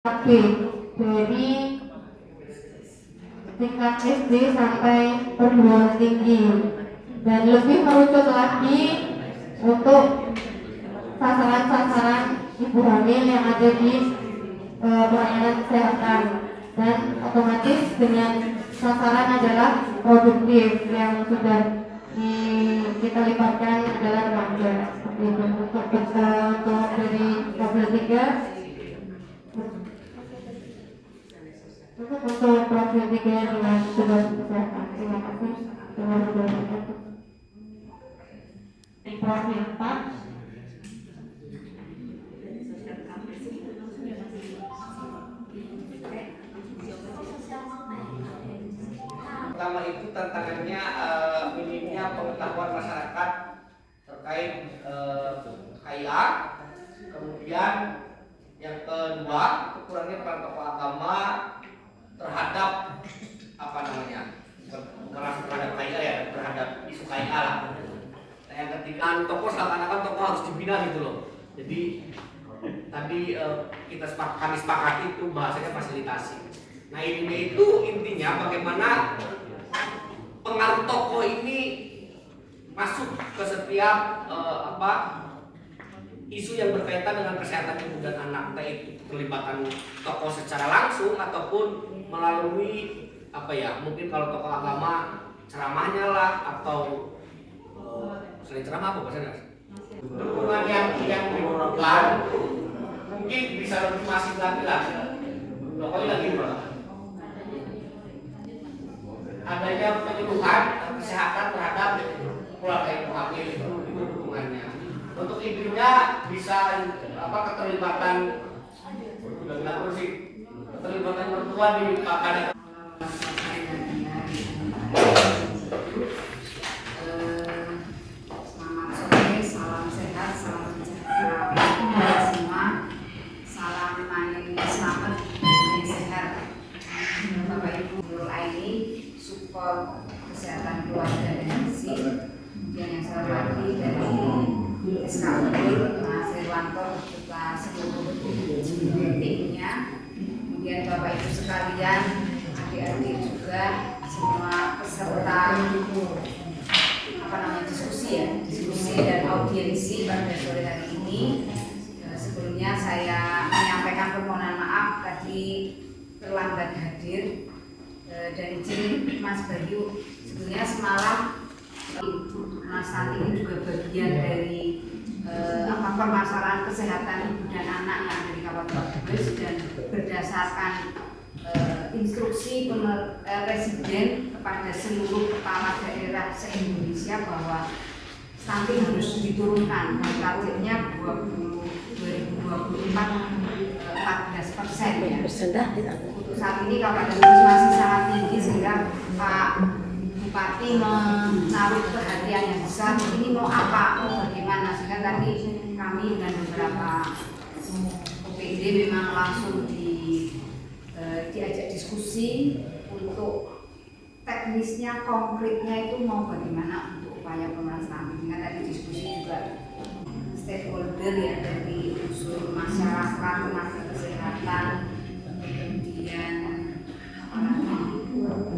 Oke, dari tingkat SD sampai perguruan tinggi, dan lebih merucut lagi untuk sasaran-sasaran ibu hamil yang ada di pelayanan kesehatan, dan otomatis dengan sasaran adalah produktif yang sudah kita libatkan adalah remaja. Seperti itu. Untuk dari profil 3 untuk profil 3 dengan tugas kesehatan. Terima kasih. Profil 4 pertama itu tantangannya minimnya pengetahuan masyarakat terkait KIA. Kemudian yang kedua, kurangnya peran tokoh agama terhadap terhadap KIA ya, terhadap isu KIA lah. Nah, yang ketiga, tokoh seakan-akan tokoh harus dibina gitu loh. Jadi tadi kami sepakati itu bahasanya fasilitasi. Nah ini itu intinya bagaimana pengaruh tokoh ini masuk ke setiap isu yang berkaitan dengan kesehatan ibu dan anak, entah itu terlibatan tokoh secara langsung ataupun melalui mungkin kalau tokoh agama ceramahnya lah, atau selain ceramah apa bahasanya? Dukungan yang diberikan mungkin bisa lebih masif lagi lah. Lagi adanya penyuluhan kesehatan terhadap keluarga ibu hamil, itu dukungannya. Untuk ibunya bisa keterlibatan mertua di makanan. Selamat sore, salam sehat, salam sejahtera semua. Salam manis selamat dan sehat. Bapak Ibu Nurul Aini, support kesehatan keluarga dan gizi. Kemudian yang saya hormati dari SKUD Mas Irwanto beserta seluruh timnya. Kemudian Bapak Ibu sekalian, adik-adik juga, semua peserta diskusi dan audiensi pada sore hari ini. Sebelumnya saya menyampaikan permohonan maaf tadi terlambat hadir, dan izin Mas Bayu, sebetulnya semalam Mas Santi ini juga bagian dari permasalahan kesehatan ibu dan anak yang ada di Kabupaten Brebes, dan berdasarkan instruksi Presiden kepada seluruh kepala daerah se-Indonesia bahwa stunting harus diturunkan, dan targetnya 2024 14% ya. Untuk saat ini Kabupaten Brebes masih sangat tinggi, sehingga Pak Bupati menaruh perhatian yang besar, ini mau apa, mau bagaimana, sehingga tadi kami dan beberapa OPD memang langsung diajak diskusi untuk teknisnya, konkretnya itu mau bagaimana untuk upaya pemerataan. Sehingga tadi diskusi juga stakeholder ya, dari unsur masyarakat, tenaga kesehatan, kemudian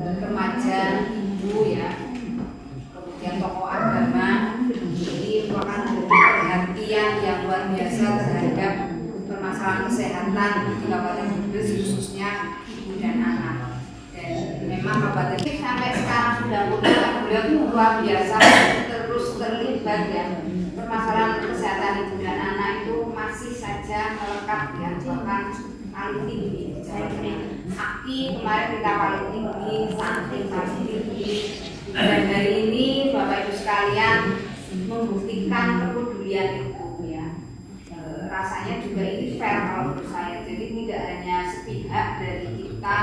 remaja, ibu ya, kemudian tokoh agama. Ini merupakan perhatian yang luar biasa terhadap permasalahan kesehatan di Kabupaten Brebes, khususnya ibu dan anak. Dan memang Kabupaten sampai sekarang sudah beliau luar biasa terus terlibat ya. Permasalahan kesehatan ibu dan anak itu masih saja melekat ya, bahkan paling tinggi. Aki kemarin kita paling tinggi, stunting paling tinggi. Dan hari ini Bapak Ibu sekalian membuktikan kepedulian itu ya. Rasanya juga ini fair kalau menurut saya. Jadi tidak hanya sepihak dari kita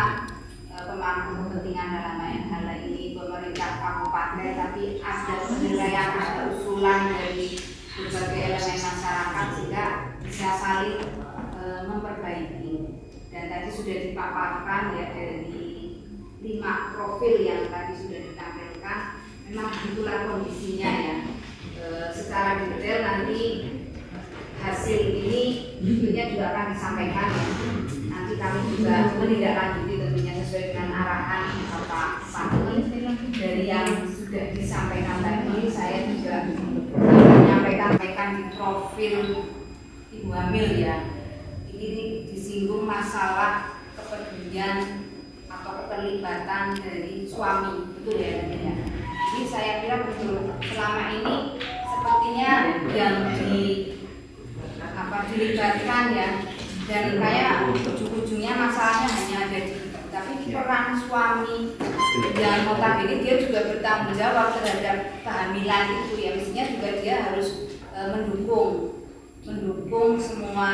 pemangku kepentingan dalam hal ini pemerintah kabupaten, tapi ada penilaian, ada usulan dari berbagai elemen masyarakat sehingga bisa saling memperbaiki. Dan tadi sudah dipaparkan ya dari 5 profil yang tadi sudah ditampilkan. Memang begitulah kondisinya ya. Secara detail nanti hasil ini tentunya juga akan disampaikan ya. Nanti juga menindaklanjuti tentunya sesuai dengan arahan Bapak dari yang sudah disampaikan tadi. Saya juga menyampaikan di profil ibu hamil ya, ini disinggung masalah kepedulian atau keterlibatan dari suami, betul ya tentunya. Jadi saya kira betul selama ini sepertinya yang dilibatkan ya, dan kayak ujung-ujungnya masalahnya hanya ada di kita, tapi peran suami yang notabene dia juga bertanggung jawab terhadap kehamilan itu ya, mestinya juga dia harus mendukung semua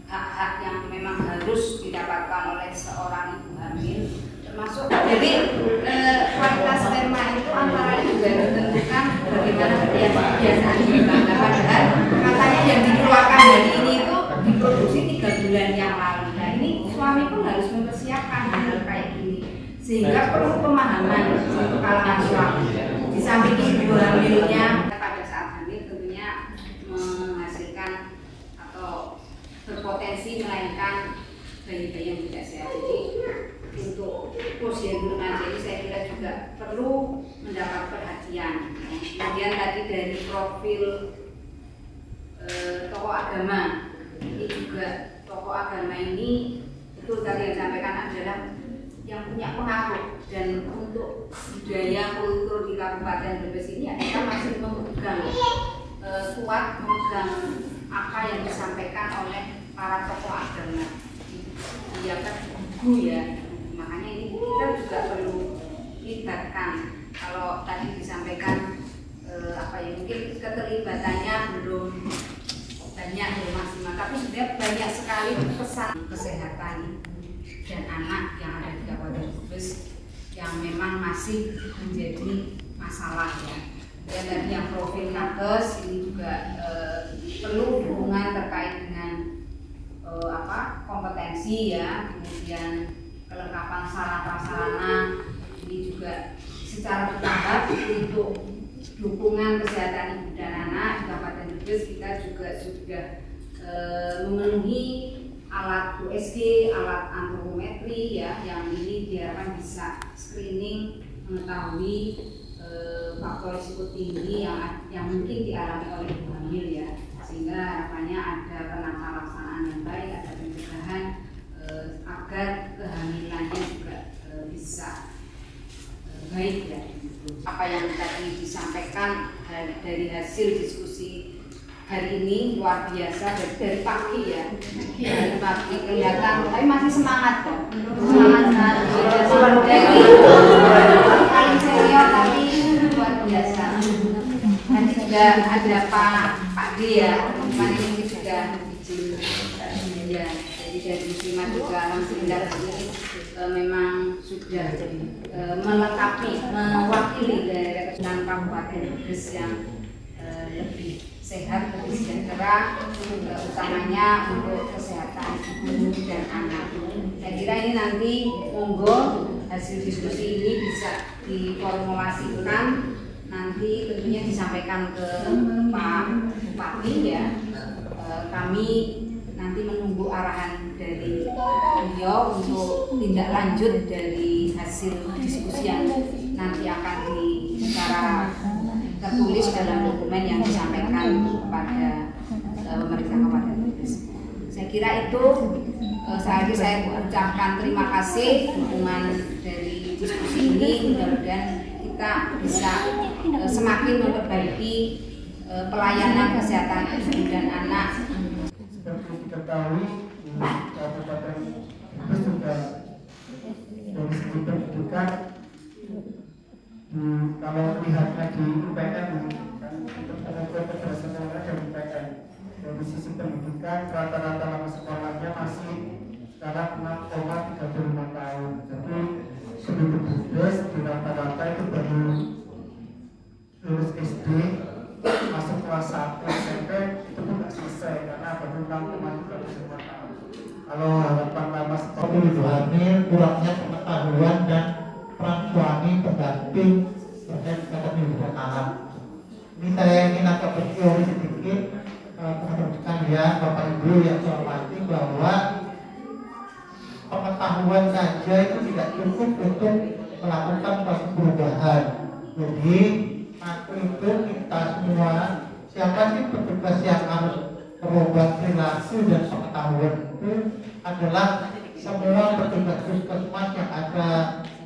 hak-hak yang memang harus didapatkan oleh seorang ibu hamil, termasuk jadi kualitas sperma itu antara juga ditentukan bagaimana kebiasaan kita. Padahal katanya yang dikeluarkan dari ini itu diproduksi 3 bulan yang lalu. Nah ini suami pun harus mempersiapkan hal kayak gini, sehingga perlu pemahaman untuk kalangan suami. Di samping ibu hamilnya pada saat hamil tentunya menghasilkan atau berpotensi melahirkan bayi-bayi yang tidak sehat. Jadi untuk prosedur jadi saya kira juga perlu mendapat perhatian. Kemudian tadi dari profil tokoh agama, ini juga tokoh agama ini itu tadi yang disampaikan adalah yang punya pengaruh, dan untuk budaya kultur di Kabupaten Brebes ini kita masih memegang kuat memegang apa yang disampaikan oleh para tokoh agama. Dia kan ibu ya, makanya ini kita juga perlu libatkan. Kalau tadi disampaikan mungkin keterlibatannya belum banyak, belum maksimal, tapi sudah banyak sekali pesan kesehatan dan anak yang ada di Kabupaten Brebes yang memang masih menjadi masalah ya. Dan tadi yang profil nakes ini juga perlu dukungan terkait dengan kompetensi ya, kemudian kelengkapan sarana prasarana ini juga secara bertahap untuk dukungan kesehatan ibu dan anak di Kabupaten Brebes. Kita juga sudah memenuhi alat USG, alat antropometri ya, yang ini diharapkan bisa screening mengetahui faktor risiko tinggi yang mungkin dialami oleh ibu hamil ya, sehingga harapannya ada penata laksanaan yang baik, ada pencegahan agar kehamilannya juga bisa baik ya. Apa yang tadi disampaikan dari hasil diskusi hari ini luar biasa, dari pagi ya, dari pagi kelihatan, tapi masih semangat kok, semangat dari paling senior tapi luar biasa. Nanti juga ada Pak D ya, teman ini juga izin ya, jadi dari Sima juga alhamdulillah ini memang sudah melengkapi, mewakili dari Kabupaten Brebes yang lebih sehat, lebih sejahtera, utamanya untuk kesehatan ibu dan anak. Saya kira ini nanti monggo hasil diskusi ini bisa diformulasikan, nanti tentunya disampaikan ke Pak Bupati ya. Kami nanti menunggu arahan dari beliau untuk tindak lanjut dari hasil diskusi yang nanti akan secara tertulis dalam dokumen yang disampaikan kepada pemerintah Kabupaten Brebes. Saya kira itu sekali lagi saya ucapkan terima kasih dukungan dari diskusi ini. Mudah-mudahan kita bisa semakin memperbaiki pelayanan kesehatan ibu dan anak. Seperti diketahui, Kabupaten Brebes juga dari segi pendidikan, kalau melihatnya di UPN kan untuk penentuan berdasarkan dan UPN, dari sisi pendidikan rata-rata lama sekolahnya masih sekarang 6,35 tahun. Jadi penduduk Brebes di rata-rata itu baru lulus SD, masuk kelas 1 SMP itu pun nggak selesai karena baru 6,35 tahun. Kalau harapan lama sekolah ibu hamil, kurangnya pengetahuan dan peran suami pendamping terkait kesehatan ibu dan anak. Ini saya ingin agak berteori sedikit teman-teman sekalian, Bapak Ibu yang saya hormati, bahwa pengetahuan saja itu tidak cukup untuk melakukan suatu perubahan. Jadi aku itu kita semua, siapa sih petugas yang harus merubah perilaku dan pengetahuan itu adalah semua petugas puskesmas yang ada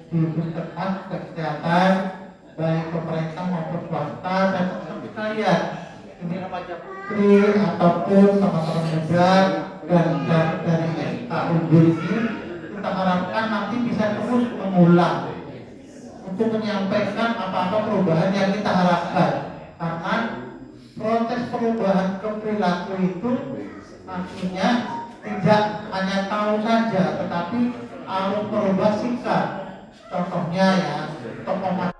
di puskesmas kesehatan, baik pemerintah maupun swasta. Dan teman-teman sekalian, ini remaja putri ataupun teman-teman muda dan dari SK Unggul ini, kita harapkan nanti bisa terus mengulang untuk menyampaikan apa-apa perubahan yang kita harapkan, karena proses perubahan perilaku itu artinya tidak hanya tahu saja, tetapi harus merubah sikap. Contohnya ya, tokoh